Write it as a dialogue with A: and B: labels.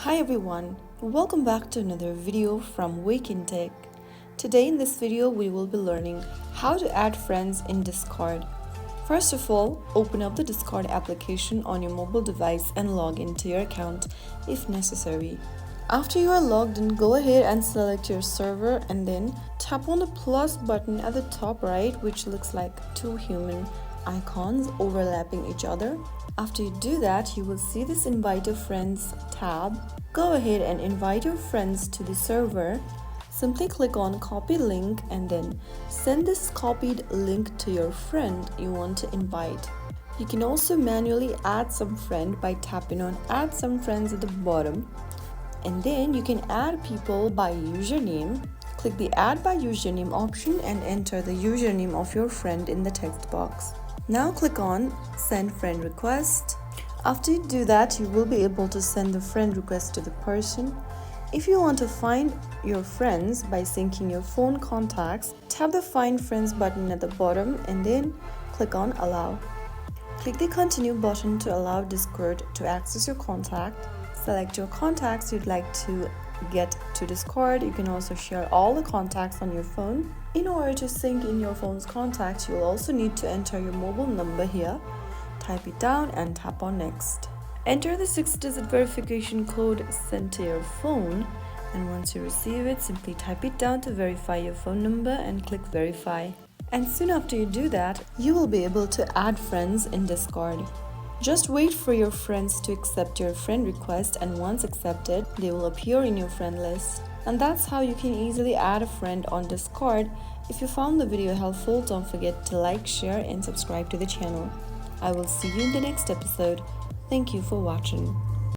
A: Hi everyone, welcome back to another video from Wake&Tech. Today in this video we will be learning how to add friends in Discord. First of all, open up the Discord application on your mobile device and log into your account if necessary. After you are logged in, go ahead and select your server and then tap on the plus button at the top right, which looks like two human icons overlapping each other. After you do that, you will see this invite your friends tab. Go ahead and invite your friends to the server. Simply click on copy link and then send this copied link to your friend you want to invite. You can also manually add some friend by tapping on add some friends at the bottom. And then you can add people by username. Click the add by username option and enter the username of your friend in the text box. Now click on send friend request. After you do that, you will be able to send the friend request to the person. If you want to find your friends by syncing your phone contacts, tap the find friends button at the bottom and then click on allow. Click the continue button to allow Discord to access your contact. Select your contacts you'd like to get to Discord. You can also share all the contacts on your phone. In order to sync in your phone's contacts, you'll also need to enter your mobile number here. Type it down and tap on next. Enter the 6-digit verification code sent to your phone, and once you receive it, simply type it down to verify your phone number and click verify. And soon after you do that, you will be able to add friends in Discord. Just wait for your friends to accept your friend request, and once accepted, they will appear in your friend list. And that's how you can easily add a friend on Discord. If you found the video helpful, don't forget to like, share and subscribe to the channel. I will see you in the next episode. Thank you for watching.